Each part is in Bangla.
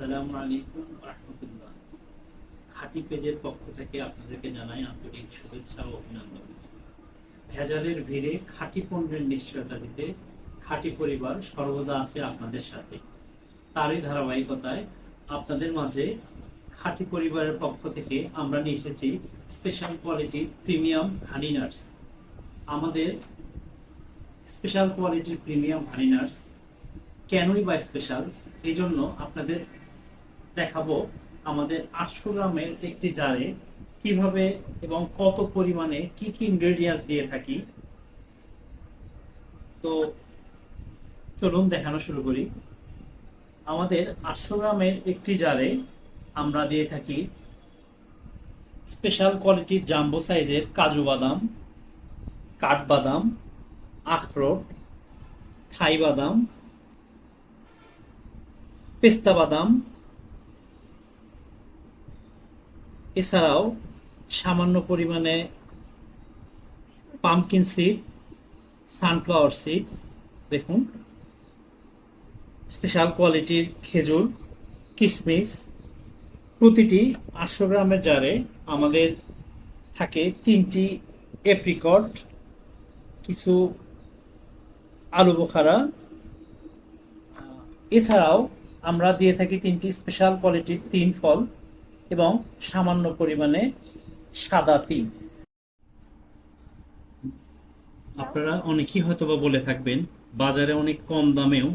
আসসালামু আলাইকুম রাহমাতুল্লাহ। খাঁটি পেজের পক্ষ থেকে আপনাদেরকে জানাই আন্তরিক শুভেচ্ছা ও অভিনন্দন। ভেজালের ভিড়ে খাঁটি পণ্যের নিশ্চয়তা দিতে খাঁটি পরিবার সর্বদা আছে আপনাদের সাথে। তারই ধারাবাহিকতায় আপনাদের মাঝে খাঁটি পরিবারের পক্ষ থেকে আমরা নিয়ে এসেছি স্পেশাল কোয়ালিটির প্রিমিয়াম হানি নাটস। আমাদের স্পেশাল কোয়ালিটির প্রিমিয়াম হানি নাটস কেনই বা স্পেশাল, এই জন্য আপনাদের দেখাবো আমাদের 800 গ্রামের একটি জারে কিভাবে এবং কত পরিমাণে কি কি ইনগ্রেডিয়েন্টস দিয়ে থাকি। তো চলুন দেখানো শুরু করি। আমাদের 800 গ্রামের একটি জারে আমরা দিয়ে থাকি স্পেশাল কোয়ালিটির জাম্বো সাইজের কাজু বাদাম, কাঠবাদাম, আখরোট, থাই বাদাম, পেস্তা বাদাম, এছাড়াও সামান্য পরিমাণে পামকিন সিড, সানফ্লাওয়ার সিড, দেখুন, স্পেশাল কোয়ালিটির খেজুর, কিশমিশ। প্রতিটি 800 গ্রামের জারে আমাদের থাকে 3টি এপ্রিকট, কিছু আলু বোখারা, এছাড়াও আমরা দিয়ে থাকি 3টি স্পেশাল কোয়ালিটির 3 ফল এবং সামান্য পরিমাণে সাদা তিল। আপনারা অনেকেই হয়তো বা বলে থাকবেন বাজারে অনেক কম দামেও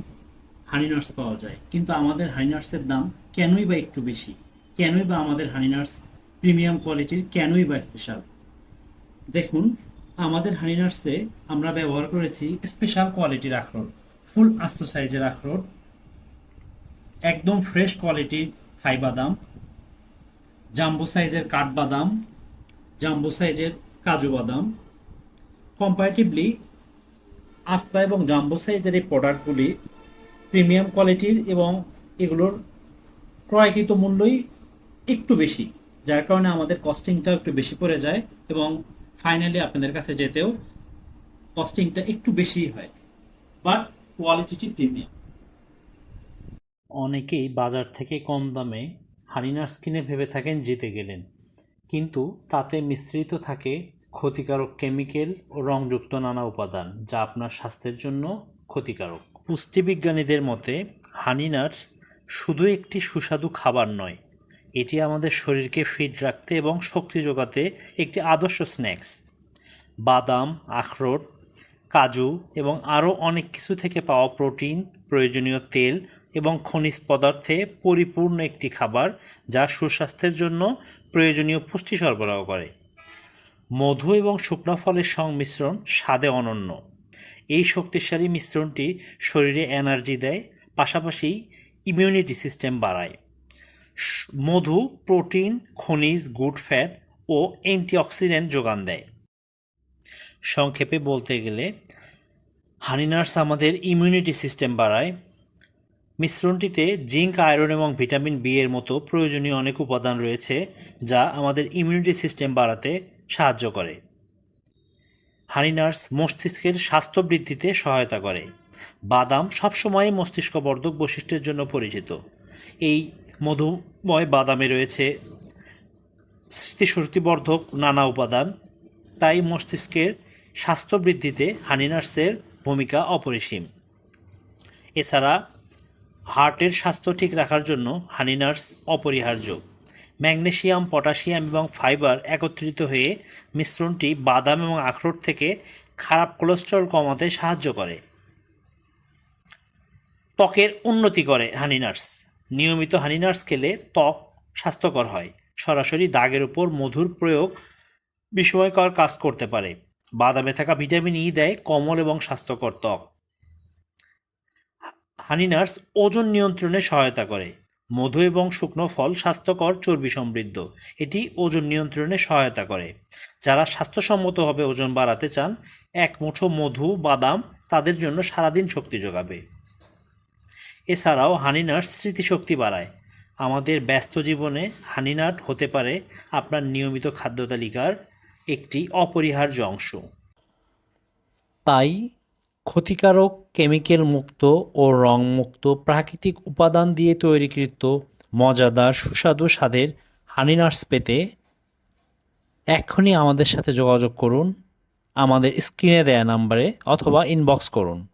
হানি নাটস পাওয়া যায়, কিন্তু আমাদের হানি নাটসের দাম কেনই বা একটু বেশি? কেনই বা আমাদের হানি নাটস প্রিমিয়াম কোয়ালিটির, কেনই বা স্পেশাল? দেখুন, আমাদের হানি নাটসে আমরা ব্যবহার করেছি স্পেশাল কোয়ালিটির আখরোট, ফুল আস্ত সাইজের আখরোট, একদম ফ্রেশ কোয়ালিটির থাই বাদাম, জাম্বো সাইজের কাঠবাদাম, জাম্বো সাইজের কাজু বাদাম। কম্পারেটিভলি আস্তা এবং জাম্বো সাইজের এই প্রোডাক্টগুলি প্রিমিয়াম কোয়ালিটির এবং এগুলোর ক্রয়কৃত মূল্যই একটু বেশি, যার কারণে আমাদের কস্টিংটা একটু বেশি পড়ে যায় এবং ফাইনালি আপনাদের কাছে যেতেও কস্টিংটা একটু বেশি হয়, বাট কোয়ালিটিটি প্রিমিয়াম। অনেকেই বাজার থেকে কম দামে হানি নাটস কিনে ভেবে থাকেন জিতে গেলেন, কিন্তু তাতে মিশ্রিত থাকে ক্ষতিকারক কেমিক্যাল ও রংযুক্ত নানা উপাদান, যা আপনার স্বাস্থ্যের জন্য ক্ষতিকারক। পুষ্টিবিজ্ঞানীদের মতে হানি নাটস শুধু একটি সুস্বাদু খাবার নয়, এটি আমাদের শরীরকে ফিট রাখতে এবং শক্তি যোগাতে একটি আদর্শ স্ন্যাক্স। বাদাম, আখরোট, কাজু এবং আরও অনেক কিছু থেকে পাওয়া প্রোটিন, প্রয়োজনীয় তেল এবং খনিজ পদার্থে পরিপূর্ণ একটি খাবার, যা সুস্বাস্থ্যের জন্য প্রয়োজনীয় পুষ্টি সরবরাহ করে। মধু এবং শুকনো ফলের সংমিশ্রণ স্বাদে অনন্য। এই শক্তিশালী মিশ্রণটি শরীরে এনার্জি দেয়, পাশাপাশি ইমিউনিটি সিস্টেম বাড়ায়। মধু প্রোটিন, খনিজ, গুড ফ্যাট ও অ্যান্টিঅক্সিডেন্ট যোগান দেয়। সংক্ষেপে বলতে গেলে হানি নাটস আমাদের ইমিউনিটি সিস্টেম বাড়ায়। মিশ্রণটিতে জিঙ্ক, আয়রন এবং ভিটামিন বি এর মতো প্রয়োজনীয় অনেক উপাদান রয়েছে, যা আমাদের ইমিউনিটি সিস্টেম বাড়াতে সাহায্য করে। হানি নাটস মস্তিষ্কের স্বাস্থ্য বৃদ্ধিতে সহায়তা করে। বাদাম সবসময় মস্তিষ্কবর্ধক বৈশিষ্ট্যের জন্য পরিচিত। এই মধুময় বাদামে রয়েছে স্মৃতিশক্তিবর্ধক নানা উপাদান, তাই মস্তিষ্কের স্বাস্থ্য বৃদ্ধিতে হানি নাটসের ভূমিকা অপরিসীম। এছাড়া হার্টের স্বাস্থ্য ঠিক রাখার জন্য হানি নাটস অপরিহার্য। ম্যাগনেসিয়াম, পটাশিয়াম এবং ফাইবার একত্রিত হয়ে মিশ্রণটি বাদাম এবং আখরোট থেকে খারাপ কোলেস্টেরল কমাতে সাহায্য করে। ত্বকের উন্নতি করে হানি নাটস। নিয়মিত হানি নাটস খেলে ত্বক স্বাস্থ্যকর হয়। সরাসরি দাগের উপর মধুর প্রয়োগ বিস্ময়কর কাজ করতে পারে। বাদামে থাকা ভিটামিন ই দেয় কোমল এবং স্বাস্থ্যকর ত্বক। হানি নাটস ওজন নিয়ন্ত্রণে সহায়তা করে। মধু এবং শুকনো ফল স্বাস্থ্যকর চর্বি সমৃদ্ধ, এটি ওজন নিয়ন্ত্রণে সহায়তা করে। যারা স্বাস্থ্যসম্মতভাবে ওজন বাড়াতে চান, এক মুঠো মধু বাদাম তাদের জন্য সারাদিন শক্তি যোগাবে। এছাড়াও হানি নাটস স্মৃতিশক্তি বাড়ায়। আমাদের ব্যস্ত জীবনে হানি নাট হতে পারে আপনার নিয়মিত খাদ্য তালিকার একটি অপরিহার্য অংশ। তাই ক্ষতিকারক কেমিক্যাল মুক্ত ও রং মুক্ত প্রাকৃতিক উপাদান দিয়ে তৈরিকৃত মজাদার সুস্বাদু স্বাদের হানি নাটস পেতে এক্ষুনি আমাদের সাথে যোগাযোগ করুন আমাদের স্ক্রিনে দেয়া নাম্বারে অথবা ইনবক্স করুন।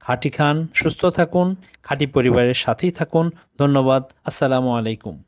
খাঁটি খান, সুস্থ থাকুন, খাঁটি পরিবারের সাথেই থাকুন। ধন্যবাদ। আসসালামু আলাইকুম।